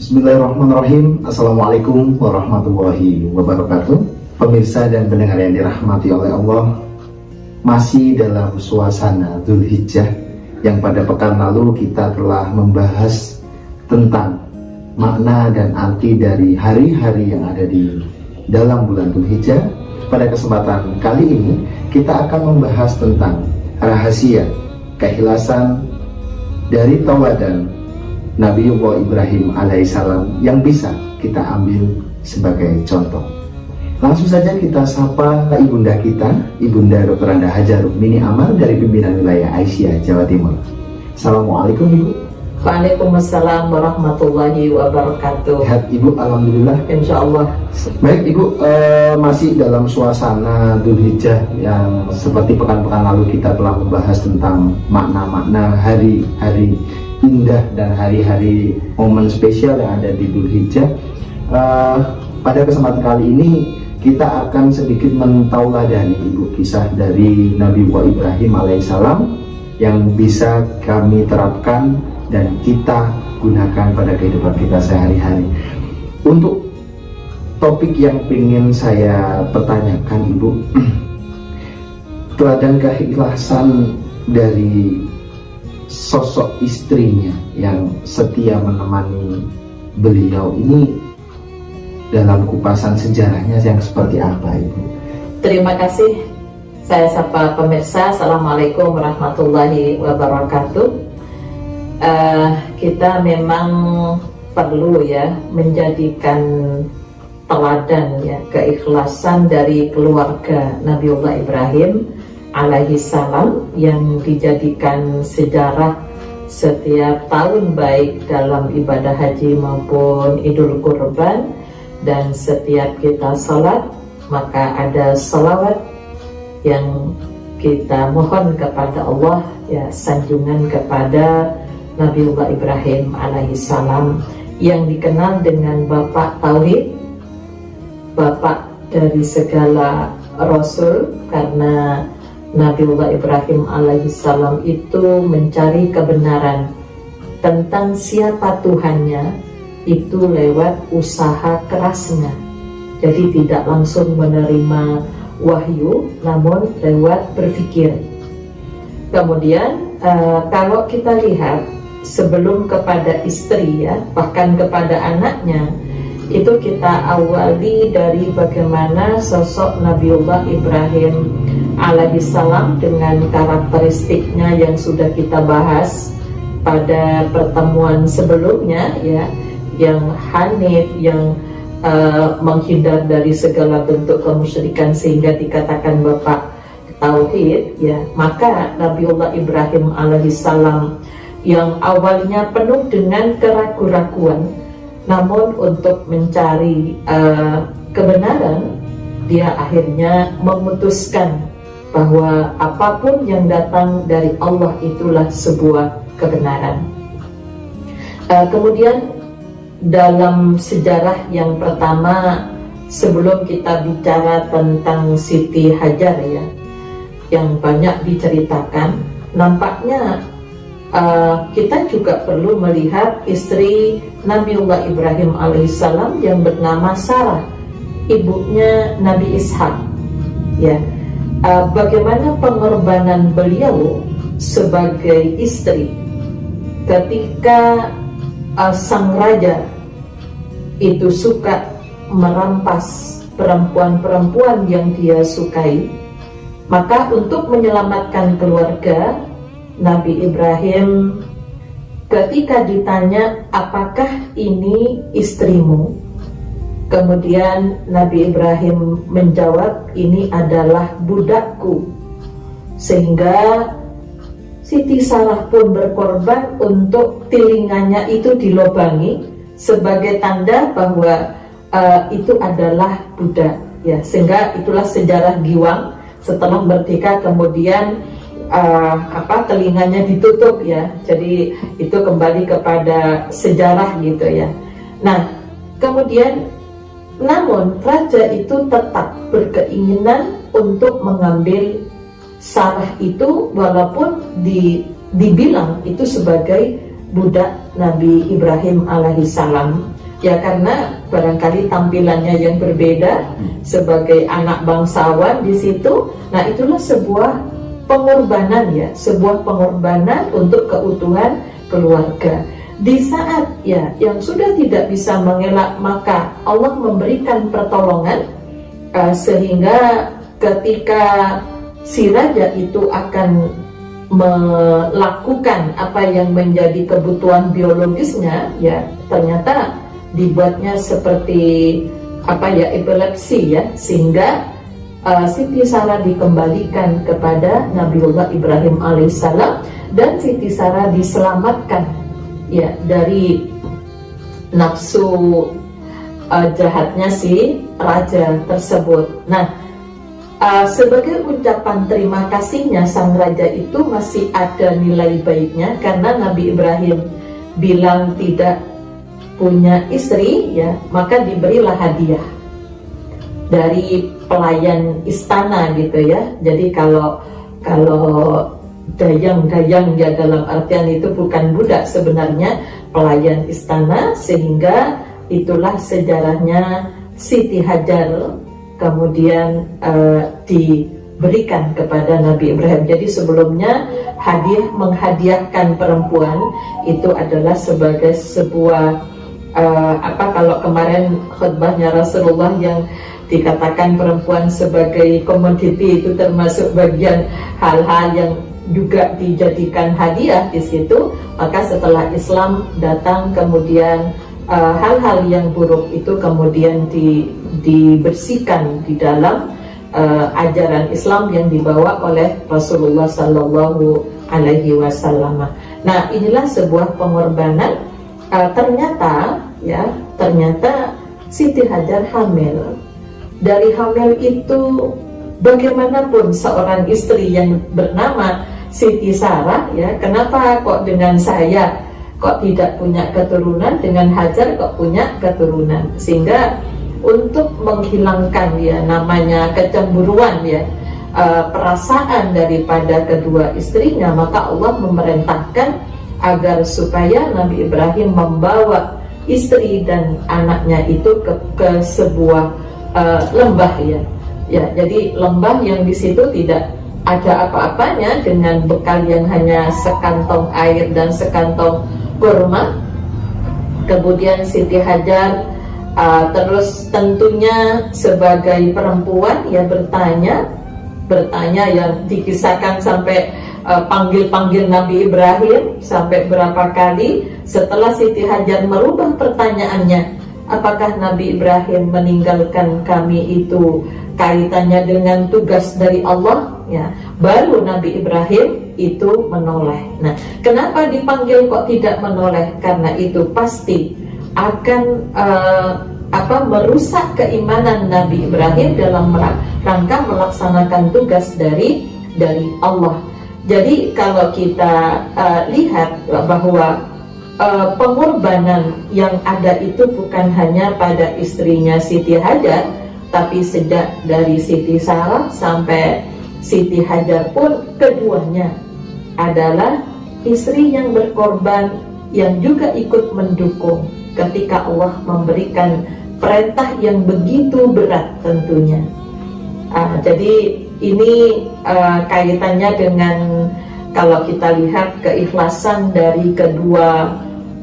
Bismillahirrahmanirrahim. Assalamualaikum warahmatullahi wabarakatuh. Pemirsa dan pendengar yang dirahmati oleh Allah, masih dalam suasana Dzulhijjah yang pada pekan lalu kita telah membahas tentang makna dan arti dari hari-hari yang ada di dalam bulan Dzulhijjah. Pada kesempatan kali ini kita akan membahas tentang rahasia keikhlasan dari tauladan Nabiullah Ibrahim alaihissalam yang bisa kita ambil sebagai contoh. Langsung saja kita sapa ibunda kita, Ibunda Dr. Anda Hajar Rukmini Amar dari pimpinan wilayah Aisyah, Jawa Timur. Assalamualaikum Ibu. Waalaikumsalam warahmatullahi wabarakatuh. Sehat Ibu, alhamdulillah. Insya Allah. Baik Ibu, masih dalam suasana Dzulhijjah yang seperti pekan-pekan lalu kita telah membahas tentang makna-makna hari-hari indah dan hari-hari momen spesial yang ada di Dzulhijjah. Pada kesempatan kali ini kita akan sedikit mentauladani Ibu kisah dari Nabiullah Ibrahim alaihissalam yang bisa kami terapkan dan kita gunakan pada kehidupan kita sehari-hari. Untuk topik yang ingin saya pertanyakan Ibu, teladan keikhlasan dari sosok istrinya yang setia menemani beliau ini dalam kupasan sejarahnya yang seperti apa Ibu? Terima kasih. Saya sapa pemirsa. Assalamualaikum warahmatullahi wabarakatuh. Kita memang perlu ya menjadikan teladan ya keikhlasan dari keluarga Nabiullah Ibrahim alaihissalam yang dijadikan sejarah setiap tahun baik dalam ibadah haji maupun Idul Kurban, dan setiap kita sholat maka ada salawat yang kita mohon kepada Allah ya, sanjungan kepada Nabiullah Ibrahim alaihissalam yang dikenal dengan Bapak Tauhid, Bapak dari segala Rasul, karena Nabiullah Ibrahim alaihissalam itu mencari kebenaran tentang siapa Tuhannya itu lewat usaha kerasnya. Jadi tidak langsung menerima wahyu, namun lewat berpikir. Kemudian kalau kita lihat sebelum kepada istri ya, bahkan kepada anaknya, itu kita awali dari bagaimana sosok Nabiullah Ibrahim alaihissalam dengan karakteristiknya yang sudah kita bahas pada pertemuan sebelumnya ya, yang hanif, yang menghindar dari segala bentuk kemusyrikan sehingga dikatakan Bapak Tauhid ya. Maka Nabiullah Ibrahim alaihissalam yang awalnya penuh dengan keraguan-raguan, namun untuk mencari kebenaran, dia akhirnya memutuskan bahwa apapun yang datang dari Allah itulah sebuah kebenaran. Kemudian dalam sejarah yang pertama, sebelum kita bicara tentang Siti Hajar ya, yang banyak diceritakan, nampaknya kita juga perlu melihat istri Nabiullah Ibrahim alaihissalam yang bernama Sarah, ibunya Nabi Ishak ya. Bagaimana pengorbanan beliau sebagai istri ketika sang raja itu suka merampas perempuan-perempuan yang dia sukai, maka untuk menyelamatkan keluarga, Nabi Ibrahim ketika ditanya apakah ini istrimu, kemudian Nabi Ibrahim menjawab ini adalah budakku, sehingga Siti Sarah pun berkorban untuk telinganya itu dilobangi sebagai tanda bahwa itu adalah budak ya, sehingga itulah sejarah giwang setelah merdeka kemudian telinganya ditutup ya, jadi itu kembali kepada sejarah gitu ya. Nah kemudian namun raja itu tetap berkeinginan untuk mengambil Sarah itu, walaupun dibilang itu sebagai budak Nabi Ibrahim alaihissalam. Ya karena barangkali tampilannya yang berbeda sebagai anak bangsawan di situ. Nah itulah sebuah pengorbanan ya, sebuah pengorbanan untuk keutuhan keluarga. Di saat ya yang sudah tidak bisa mengelak, maka Allah memberikan pertolongan sehingga ketika si raja itu akan melakukan apa yang menjadi kebutuhan biologisnya, ya ternyata dibuatnya seperti apa ya, epilepsi ya, sehingga Siti Sarah dikembalikan kepada Nabiullah Ibrahim alaihissalam, dan Siti Sarah diselamatkan ya dari nafsu jahatnya si raja tersebut. Nah, sebagai ucapan terima kasihnya, sang raja itu masih ada nilai baiknya karena Nabi Ibrahim bilang tidak punya istri ya, maka diberilah hadiah dari pelayan istana gitu ya. Jadi kalau dayang ya dalam artian itu bukan budak, sebenarnya pelayan istana, sehingga itulah sejarahnya Siti Hajar kemudian diberikan kepada Nabi Ibrahim. Jadi sebelumnya menghadiahkan perempuan itu adalah sebagai sebuah kalau kemarin khutbahnya Rasulullah yang dikatakan perempuan sebagai komoditi, itu termasuk bagian hal-hal yang juga dijadikan hadiah di situ. Maka setelah Islam datang, kemudian hal-hal yang buruk itu kemudian dibersihkan di dalam ajaran Islam yang dibawa oleh Rasulullah Sallallahu Alaihi Wasallam. Nah, inilah sebuah pengorbanan. Ternyata Siti Hajar hamil. Dari hamil itu, bagaimanapun seorang istri yang bernama Siti Sarah ya, kenapa kok dengan saya kok tidak punya keturunan, dengan Hajar kok punya keturunan? Sehingga untuk menghilangkan ya namanya kecemburuan ya, perasaan daripada kedua istrinya, maka Allah memerintahkan agar supaya Nabi Ibrahim membawa istri dan anaknya itu ke sebuah lembah ya. Jadi lembah yang di situ tidak ada apa-apanya, dengan bekal yang hanya sekantong air dan sekantong kurma. Kemudian Siti Hajar terus tentunya sebagai perempuan ya bertanya yang dikisahkan sampai panggil-panggil Nabi Ibrahim sampai berapa kali. Setelah Siti Hajar merubah pertanyaannya, apakah Nabi Ibrahim meninggalkan kami itu kaitannya dengan tugas dari Allah ya, baru Nabi Ibrahim itu menoleh. Nah, kenapa dipanggil kok tidak menoleh? Karena itu pasti akan merusak keimanan Nabi Ibrahim dalam rangka melaksanakan tugas dari Allah. Jadi kalau kita lihat bahwa pengorbanan yang ada itu bukan hanya pada istrinya Siti Hajar, tapi sejak dari Siti Sarah sampai Siti Hajar pun keduanya adalah istri yang berkorban, yang juga ikut mendukung ketika Allah memberikan perintah yang begitu berat tentunya. Jadi ini kaitannya dengan kalau kita lihat keikhlasan dari kedua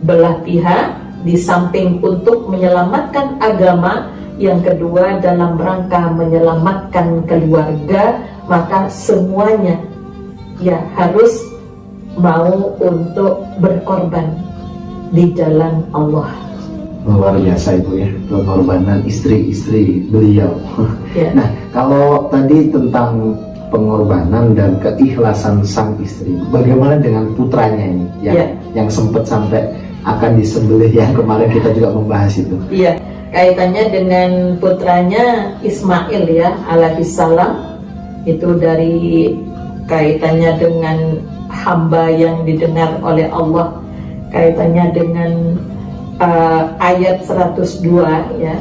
belah pihak, di samping untuk menyelamatkan agama, yang kedua dalam rangka menyelamatkan keluarga, maka semuanya ya harus mau untuk berkorban di jalan Allah. Luar biasa Ibu ya, pengorbanan istri-istri beliau. Ya. Nah, kalau tadi tentang pengorbanan dan keikhlasan sang istri, bagaimana dengan putranya ini yang sempat sampai akan disembelih, yang kemarin kita juga membahas itu? Iya, kaitannya dengan putranya Ismail ya alaihissalam, itu dari kaitannya dengan hamba yang didengar oleh Allah, kaitannya dengan ayat 102 ya,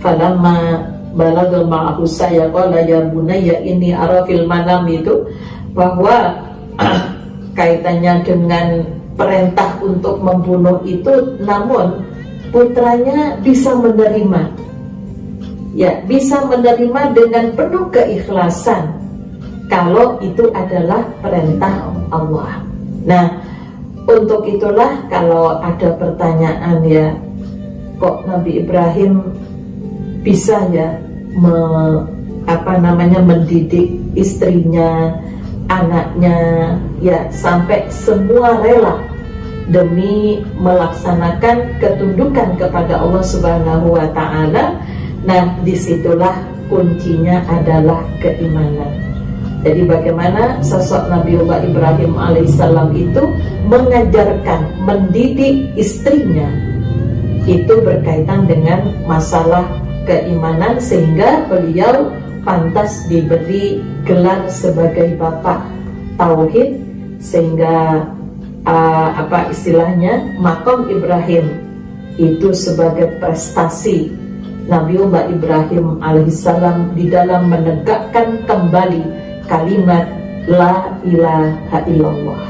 falamma balagha ma'ahu saya qala ya bunayya inni ara fil manam, itu bahwa kaitannya dengan perintah untuk membunuh itu, namun putranya bisa menerima, ya, bisa menerima dengan penuh keikhlasan kalau itu adalah perintah Allah. Nah, untuk itulah kalau ada pertanyaan, ya, kok Nabi Ibrahim bisa ya mendidik istrinya, anaknya, ya, sampai semua rela demi melaksanakan ketundukan kepada Allah Subhanahu wa Ta'ala. Nah, disitulah kuncinya adalah keimanan. Jadi bagaimana sosok Nabiullah Ibrahim alaihissalam itu mengajarkan, mendidik istrinya, itu berkaitan dengan masalah keimanan, sehingga beliau pantas diberi gelar sebagai bapak tauhid, sehingga istilahnya maqam Ibrahim itu sebagai prestasi Nabiullah Ibrahim alaihissalam di dalam menegakkan kembali kalimat la ilaha illallah.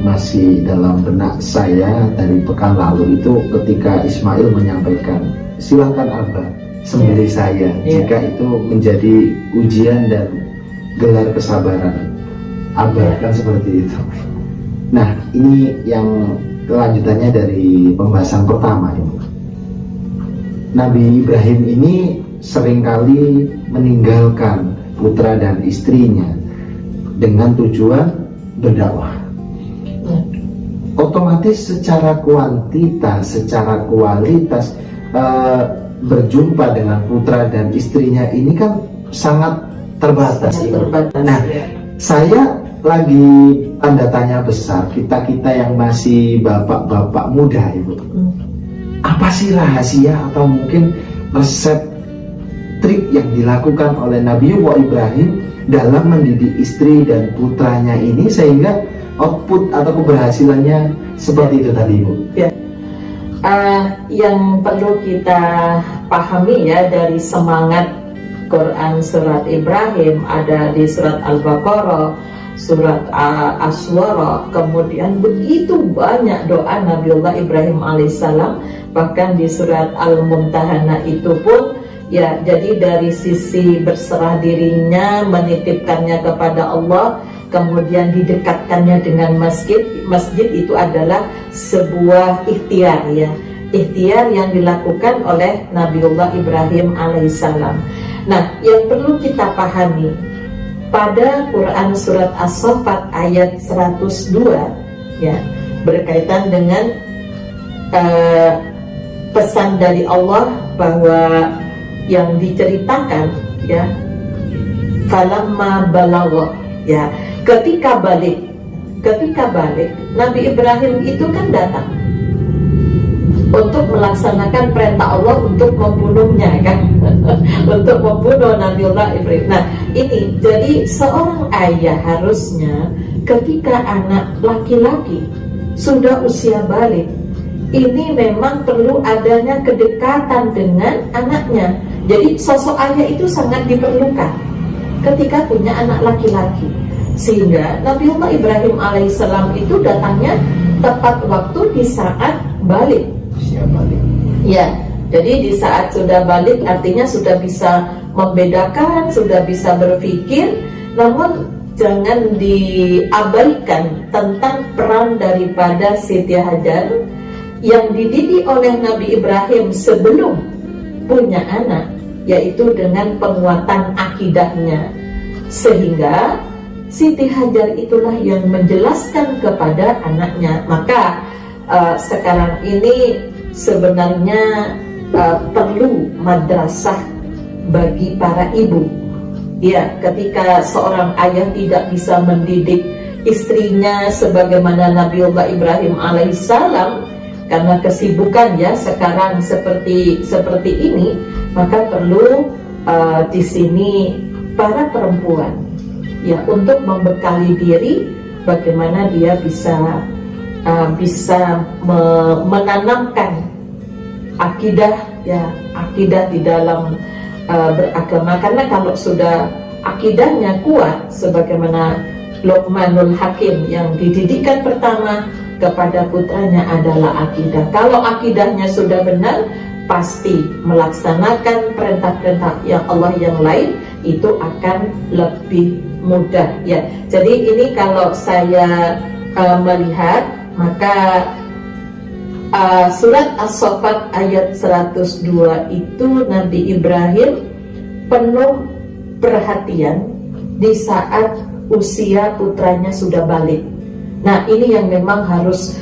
Masih dalam benak saya dari pekan lalu itu ketika Ismail menyampaikan, silakan Abah sembelih saya, jika itu menjadi ujian dan gelar kesabaran Abah, kan seperti itu. Nah, ini yang kelanjutannya dari pembahasan pertama ini. Nabi Ibrahim ini seringkali meninggalkan putra dan istrinya dengan tujuan berdakwah. Otomatis secara kuantitas, secara kualitas berjumpa dengan putra dan istrinya ini kan sangat terbatas. Nah, saya lagi tanda tanya besar, kita yang masih bapak-bapak muda, Ibu. Apa sih rahasia atau mungkin resep, trik yang dilakukan oleh Nabiullah Ibrahim dalam mendidik istri dan putranya ini sehingga output atau keberhasilannya seperti itu tadi, Ibu? Ya. Yang perlu kita pahami ya dari semangat Quran surat Ibrahim, ada di surat Al-Baqarah, surat Asy-Syu'ara, kemudian begitu banyak doa Nabiullah Ibrahim alaihissalam, bahkan di surat Al-Mumtahanah itu pun, ya, jadi dari sisi berserah dirinya, menitipkannya kepada Allah, kemudian didekatkannya dengan masjid itu adalah sebuah ikhtiar, ya, ikhtiar yang dilakukan oleh Nabiullah Ibrahim alaihissalam. Nah, yang perlu kita pahami pada Quran surat As-Saffat ayat 102, ya, berkaitan dengan pesan dari Allah bahwa yang diceritakan, ya, falamma balagha, ya, ketika balik Nabi Ibrahim itu kan datang untuk melaksanakan perintah Allah untuk membunuhnya, kan, untuk membunuh Nabiullah Ibrahim. Nah, ini jadi seorang ayah harusnya ketika anak laki-laki sudah usia balik, ini memang perlu adanya kedekatan dengan anaknya. Jadi sosok ayah itu sangat diperlukan ketika punya anak laki-laki, sehingga Nabiullah Ibrahim alaihissalam itu datangnya tepat waktu di saat balik. Ya, jadi di saat sudah balik artinya sudah bisa membedakan, sudah bisa berpikir, namun jangan diabaikan tentang peran daripada Siti Hajar yang dididik oleh Nabi Ibrahim sebelum punya anak, yaitu dengan penguatan akidahnya, sehingga Siti Hajar itulah yang menjelaskan kepada anaknya. Maka sekarang ini sebenarnya perlu madrasah bagi para ibu, ya, ketika seorang ayah tidak bisa mendidik istrinya sebagaimana Nabiullah Ibrahim alaihissalam karena kesibukan, ya, sekarang seperti ini, maka perlu di sini para perempuan, ya, untuk membekali diri bagaimana dia bisa menanamkan akidah, ya, akidah di dalam beragama. Karena kalau sudah akidahnya kuat sebagaimana Luqmanul Hakim yang dididikan pertama kepada putranya adalah akidah. Kalau akidahnya sudah benar, pasti melaksanakan perintah-perintah yang Allah yang lain itu akan lebih mudah ya. Jadi ini kalau saya melihat, maka surat As-Saffat ayat 102 itu Nabi Ibrahim penuh perhatian di saat usia putranya sudah balik. Nah, ini yang memang harus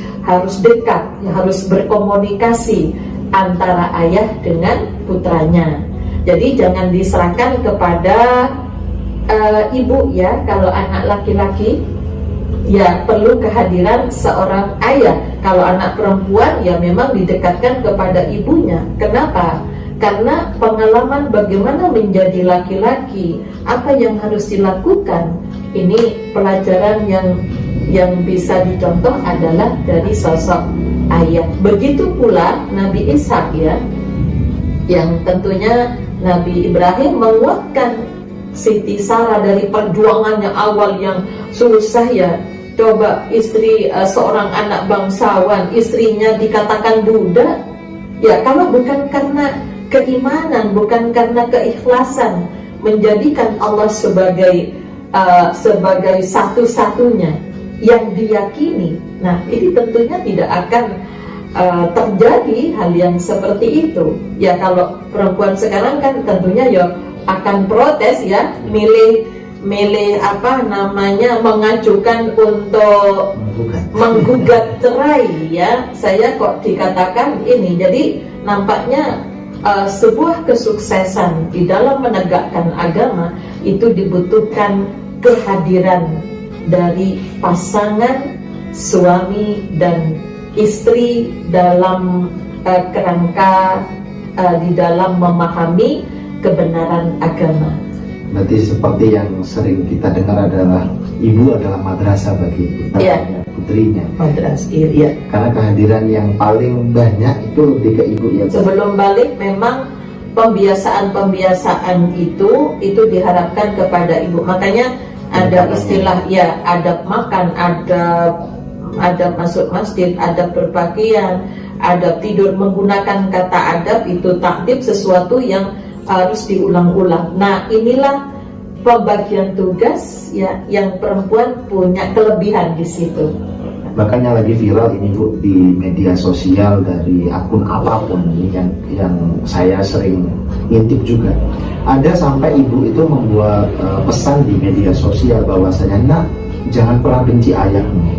dekat, harus berkomunikasi antara ayah dengan putranya. Jadi jangan diserahkan kepada ibu ya. Kalau anak laki-laki ya perlu kehadiran seorang ayah. Kalau anak perempuan ya memang didekatkan kepada ibunya. Kenapa? Karena pengalaman bagaimana menjadi laki-laki, apa yang harus dilakukan, ini pelajaran yang bisa dicontoh adalah dari sosok ayah. Begitu pula Nabi Ishak ya, yang tentunya Nabi Ibrahim menguatkan Siti Sarah dari perjuangannya awal yang susah ya. Coba istri seorang anak bangsawan, istrinya dikatakan budak. Ya kalau bukan karena keimanan, bukan karena keikhlasan menjadikan Allah sebagai satu-satunya yang diyakini. Nah, ini tentunya tidak akan terjadi hal yang seperti itu. Ya kalau perempuan sekarang kan tentunya ya akan protes ya, milih mengajukan untuk menggugat cerai ya. Saya kok dikatakan ini. Jadi nampaknya sebuah kesuksesan di dalam menegakkan agama itu dibutuhkan kehadiran dari pasangan suami dan istri dalam kerangka di dalam memahami kebenaran agama. Berarti seperti yang sering kita dengar adalah ibu adalah madrasah bagi putrinya. Madrasah, iya. Karena kehadiran yang paling banyak itu lebih ke ibu ya. Sebelum balik memang pembiasaan itu diharapkan kepada ibu. Makanya ada istilah ya adab makan, adab masuk masjid, adab berpakaian, adab tidur. Menggunakan kata adab itu taktib sesuatu yang harus diulang-ulang. Nah, inilah pembagian tugas ya yang perempuan punya kelebihan di situ. Makanya lagi viral ini Bu di media sosial dari akun apapun ini yang saya sering ngintip juga. Ada sampai ibu itu membuat pesan di media sosial bahwasanya, nak, jangan pernah benci ayahmu.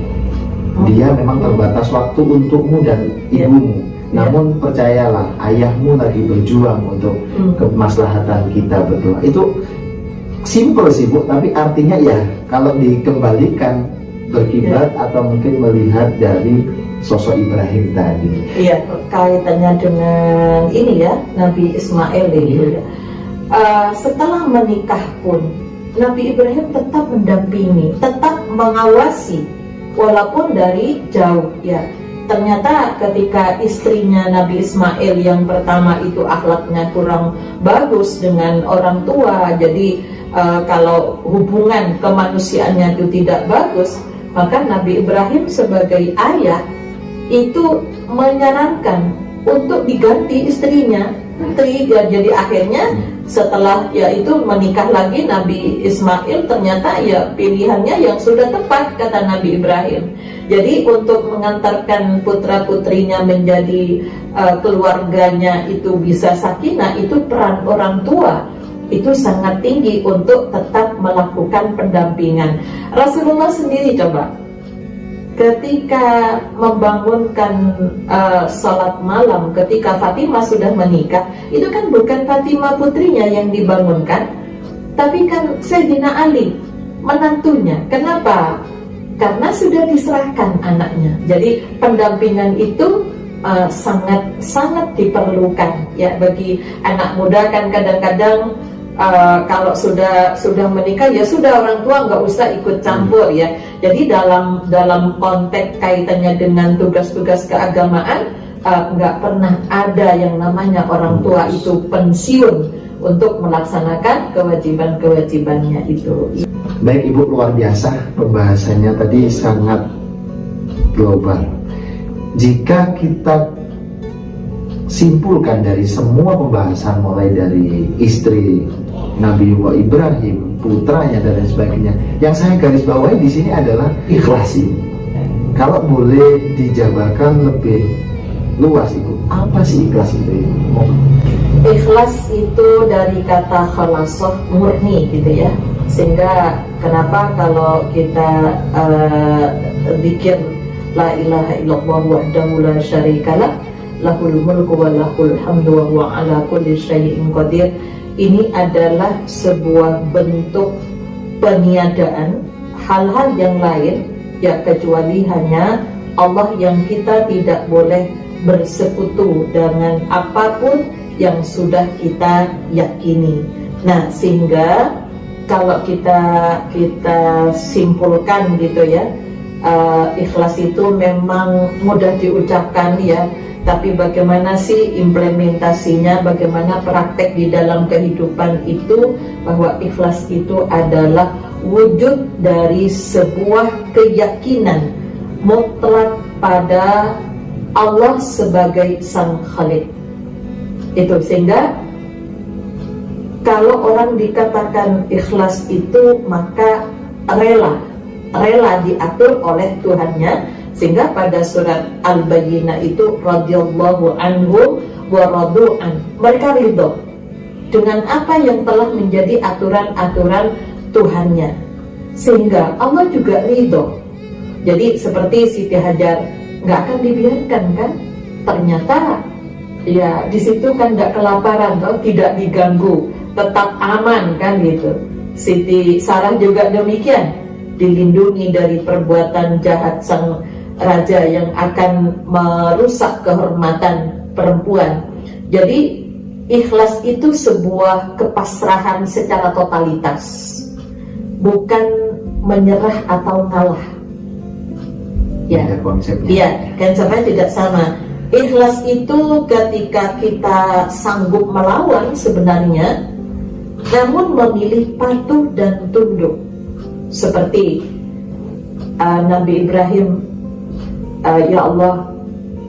Dia memang terbatas waktu untukmu dan ibumu. Namun percayalah, ayahmu lagi berjuang untuk kemaslahatan kita berdua. Itu simple sih Bu, tapi artinya ya kalau dikembalikan berkiblat atau mungkin melihat dari sosok Ibrahim tadi. Iya, kaitannya dengan ini ya, Nabi Ismail ini. Setelah menikah pun Nabi Ibrahim tetap mendampingi, tetap mengawasi walaupun dari jauh ya. Ternyata ketika istrinya Nabi Ismail yang pertama itu akhlaknya kurang bagus dengan orang tua, jadi kalau hubungan kemanusiaannya itu tidak bagus, maka Nabi Ibrahim sebagai ayah itu menyarankan untuk diganti istrinya. Jadi akhirnya setelah yaitu menikah lagi Nabi Ismail, ternyata ya pilihannya yang sudah tepat kata Nabi Ibrahim. Jadi untuk mengantarkan putra-putrinya menjadi keluarganya itu bisa sakinah, itu peran orang tua itu sangat tinggi untuk tetap melakukan pendampingan. Rasulullah sendiri coba ketika membangunkan sholat malam ketika Fatimah sudah menikah, itu kan bukan Fatimah putrinya yang dibangunkan, tapi kan Sayyidina Ali menantunya. Kenapa? Karena sudah diserahkan anaknya. Jadi pendampingan itu sangat diperlukan ya bagi anak muda. Kan kadang-kadang kalau sudah menikah ya sudah, orang tua nggak usah ikut campur ya. Jadi dalam konteks kaitannya dengan tugas-tugas keagamaan nggak pernah ada yang namanya orang tua itu pensiun untuk melaksanakan kewajiban-kewajibannya itu. Baik Ibu, luar biasa pembahasannya tadi, sangat global. Jika kita simpulkan dari semua pembahasan mulai dari istri Nabi Ibrahim, putranya dan lain sebagainya, yang saya garis bawahi di sini adalah ikhlas ini. Kalau boleh dijabarkan lebih luas itu, apa sih ikhlas itu? Ikhlas itu dari kata khalasah, murni gitu ya. Sehingga kenapa kalau kita zikir la ilaha illallah wahdahu la syarikalah lahul mulku wa lahul hamdu wa huwa ala kulli syai'in qadir, ini adalah sebuah bentuk peniadaan hal-hal yang lain ya, kecuali hanya Allah, yang kita tidak boleh bersekutu dengan apapun yang sudah kita yakini. Nah, sehingga kalau kita simpulkan gitu ya, ikhlas itu memang mudah diucapkan ya, tapi bagaimana sih implementasinya, bagaimana praktek di dalam kehidupan itu, bahwa ikhlas itu adalah wujud dari sebuah keyakinan mutlak pada Allah sebagai Sang Khalik. Itu sehingga kalau orang dikatakan ikhlas itu, maka rela diatur oleh Tuhannya. Sehingga pada surat Al-Bayyinah itu radhiyallahu anhu wa radu an, mereka ridho dengan apa yang telah menjadi aturan-aturan Tuhannya, sehingga Allah juga ridho. Jadi seperti Siti Hajar, nggak akan dibiarkan kan, ternyata ya di situ kan nggak kelaparan toh, tidak diganggu, tetap aman kan gitu. Siti Sarah juga demikian, dilindungi dari perbuatan jahat sang raja yang akan merusak kehormatan perempuan. Jadi ikhlas itu sebuah kepasrahan secara totalitas, bukan menyerah atau ngalah. Ya, konsepnya. Ya, konsepnya tidak sama. Ikhlas itu ketika kita sanggup melawan sebenarnya, namun memilih patuh dan tunduk. Seperti Nabi Ibrahim, ya Allah,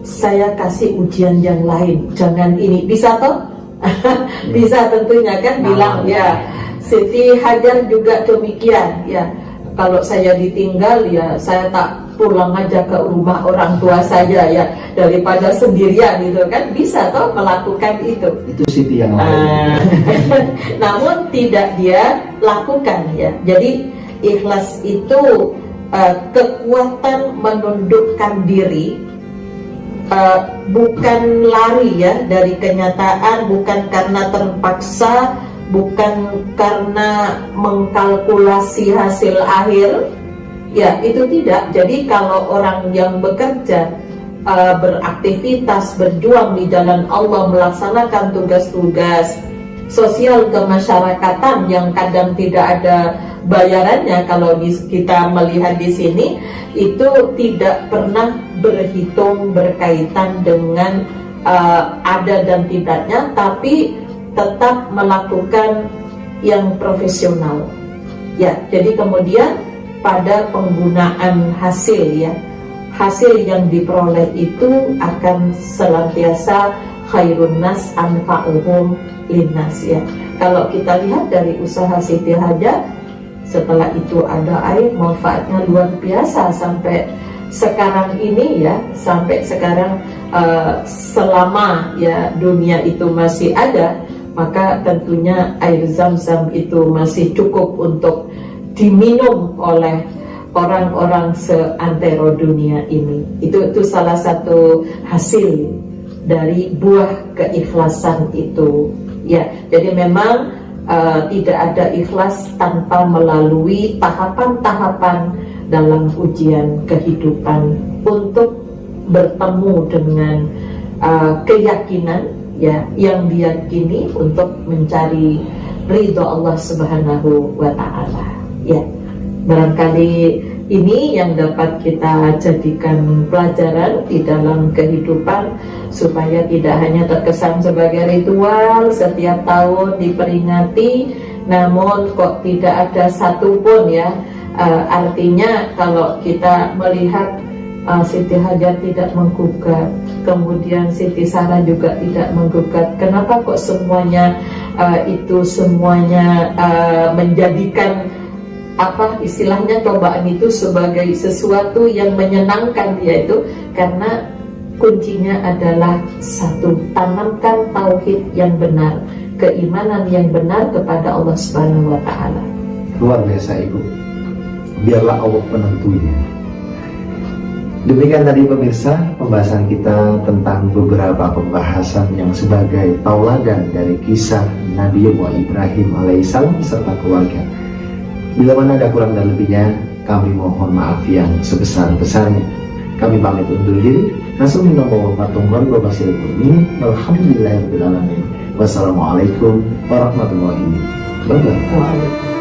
saya kasih ujian yang lain, jangan ini. Bisa toh? Bisa tentunya kan, bilang ya. Siti Hajar juga demikian ya. Kalau saya ditinggal ya saya tak pulang aja ke rumah orang tua saya ya, daripada sendirian gitu kan. Bisa toh melakukan itu. Itu Siti yang lain. Namun tidak dia lakukan ya. Jadi ikhlas itu kekuatan menundukkan diri, bukan lari ya dari kenyataan, bukan karena terpaksa, bukan karena mengkalkulasi hasil akhir ya, itu tidak. Jadi kalau orang yang bekerja, beraktivitas, berjuang di jalan Allah, melaksanakan tugas-tugas sosial kemasyarakatan yang kadang tidak ada bayarannya, kalau kita melihat di sini itu tidak pernah berhitung berkaitan dengan ada dan tidaknya, tapi tetap melakukan yang profesional ya. Jadi kemudian pada penggunaan hasil ya, hasil yang diperoleh itu akan senantiasa khairun nas anfa'uhum linnas ya. Kalau kita lihat dari usaha Siti Hajar, setelah itu ada air, manfaatnya luar biasa sampai sekarang ini ya, sampai sekarang selama ya dunia itu masih ada, maka tentunya air Zam-Zam itu masih cukup untuk diminum oleh orang-orang seantero dunia ini. Itu salah satu hasil dari buah keikhlasan itu ya. Jadi memang tidak ada ikhlas tanpa melalui tahapan-tahapan dalam ujian kehidupan untuk bertemu dengan keyakinan ya, yang diyakini untuk mencari ridho Allah Subhanahu wa Ta'ala ya. Barangkali ini yang dapat kita jadikan pelajaran di dalam kehidupan, supaya tidak hanya terkesan sebagai ritual setiap tahun diperingati, namun kok tidak ada satupun ya. Artinya kalau kita melihat Siti Hajar tidak menggugat, kemudian Siti Sarah juga tidak menggugat. Kenapa kok semuanya menjadikan istilahnya cobaan itu sebagai sesuatu yang menyenangkan dia itu? Karena kuncinya adalah satu, tanamkan tauhid yang benar, keimanan yang benar kepada Allah Subhanahu wa Ta'ala. Luar biasa Ibu, biarlah Allah penentunya. Demikian tadi pemirsa pembahasan kita tentang beberapa pembahasan yang sebagai tauladan dari kisah Nabi Ibrahim alaihissalam serta keluarga. Bila mana ada kurang dan lebihnya, kami mohon maaf yang sebesar-besarnya. Kami pamit undur diri. Wassalamualaikum warahmatullahi wabarakatuh.